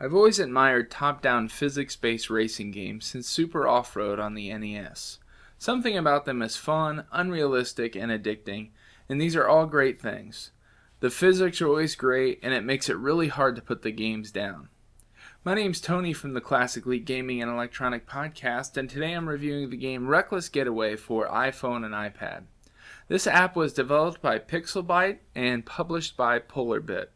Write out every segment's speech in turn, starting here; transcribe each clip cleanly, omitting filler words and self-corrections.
I've always admired top-down physics-based racing games since Super Off-Road on the NES. Something about them is fun, unrealistic, and addicting, and these are all great things. The physics are always great, and it makes it really hard to put the games down. My name's Tony from the Classic League Gaming and Electronic Podcast, and today I'm reviewing the game Reckless Getaway for iPhone and iPad. This app was developed by Pixelbyte and published by PolarBit.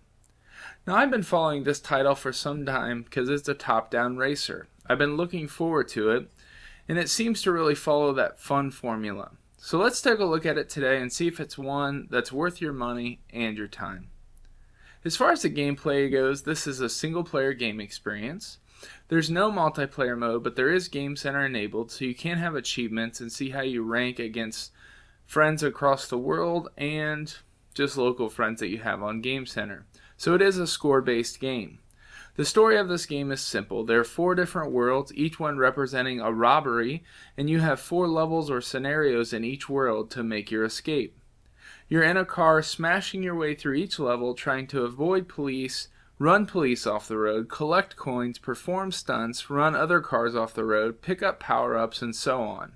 Now, I've been following this title for some time because it's a top-down racer. I've been looking forward to it, and it seems to really follow that fun formula. So let's take a look at it today and see if it's one that's worth your money and your time. As far as the gameplay goes, this is a single-player game experience. There's no multiplayer mode, but there is Game Center enabled, so you can have achievements and see how you rank against friends across the world and just local friends that you have on Game Center. So it is a score-based game. The story of this game is simple. There are 4 different worlds, each one representing a robbery, and you have 4 levels or scenarios in each world to make your escape. You're in a car smashing your way through each level, trying to avoid police, run police off the road, collect coins, perform stunts, run other cars off the road, pick up power-ups, and so on.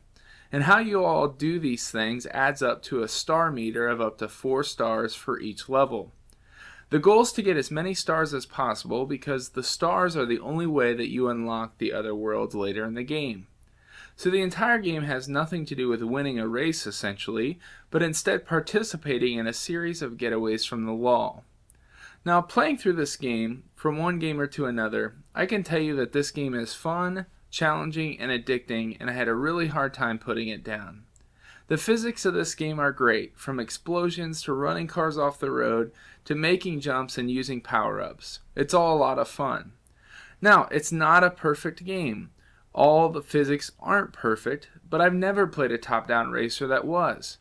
And how you all do these things adds up to a star meter of up to 4 stars for each level. The goal is to get as many stars as possible because the stars are the only way that you unlock the other worlds later in the game. So the entire game has nothing to do with winning a race essentially, but instead participating in a series of getaways from the law. Now, playing through this game from one gamer to another, I can tell you that this game is fun, challenging, and addicting, and I had a really hard time putting it down. The physics of this game are great, from explosions to running cars off the road to making jumps and using power-ups. It's all a lot of fun. Now, it's not a perfect game. All the physics aren't perfect, but I've never played a top-down racer that was.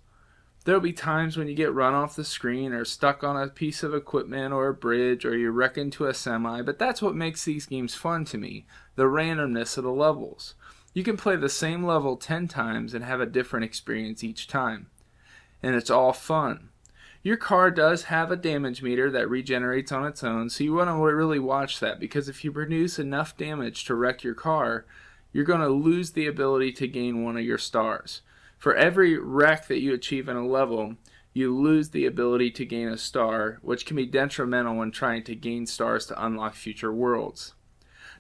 There'll be times when you get run off the screen or stuck on a piece of equipment or a bridge or you wreck into a semi, but that's what makes these games fun to me, the randomness of the levels. You can play the same level 10 times and have a different experience each time. And it's all fun. Your car does have a damage meter that regenerates on its own, so you want to really watch that because if you produce enough damage to wreck your car, you're going to lose the ability to gain one of your stars. For every wreck that you achieve in a level, you lose the ability to gain a star, which can be detrimental when trying to gain stars to unlock future worlds.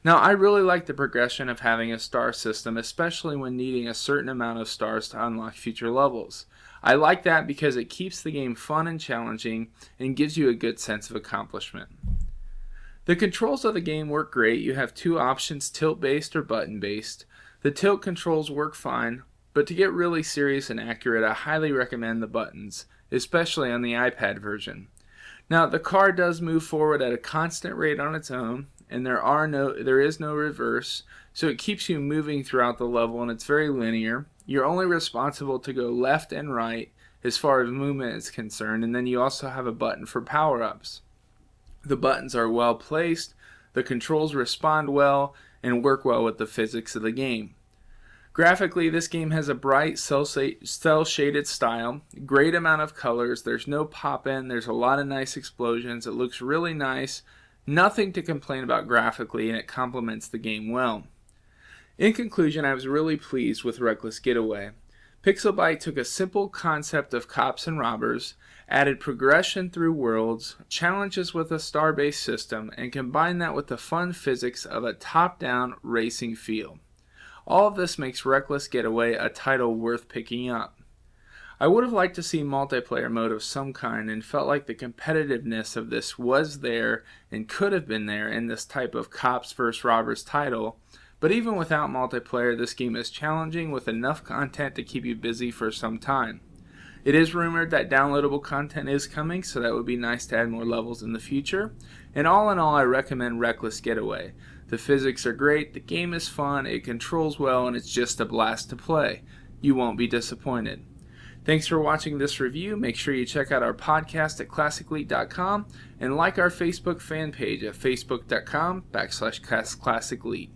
Now, I really like the progression of having a star system, especially when needing a certain amount of stars to unlock future levels. I like that because it keeps the game fun and challenging and gives you a good sense of accomplishment. The controls of the game work great. You have 2 options, tilt-based or button-based. The tilt controls work fine, but to get really serious and accurate, I highly recommend the buttons, especially on the iPad version. Now, the car does move forward at a constant rate on its own, and there is no reverse, so it keeps you moving throughout the level and it's very linear. You're only responsible to go left and right as far as movement is concerned, and then you also have a button for power-ups. The buttons are well placed, the controls respond well, and work well with the physics of the game. Graphically, this game has a bright, cel-shaded style, great amount of colors, there's no pop-in, there's a lot of nice explosions, it looks really nice. Nothing to complain about graphically, and it complements the game well. In conclusion, I was really pleased with Reckless Getaway. Pixelbyte took a simple concept of cops and robbers, added progression through worlds, challenges with a star-based system, and combined that with the fun physics of a top-down racing feel. All of this makes Reckless Getaway a title worth picking up. I would have liked to see multiplayer mode of some kind and felt like the competitiveness of this was there and could have been there in this type of cops vs. robbers title, but even without multiplayer, this game is challenging with enough content to keep you busy for some time. It is rumored that downloadable content is coming, so that would be nice to add more levels in the future. And all in all, I recommend Reckless Getaway. The physics are great, the game is fun, it controls well, and it's just a blast to play. You won't be disappointed. Thanks for watching this review. Make sure you check out our podcast at ClassicLeague.com and like our Facebook fan page at Facebook.com/ClassicLeague.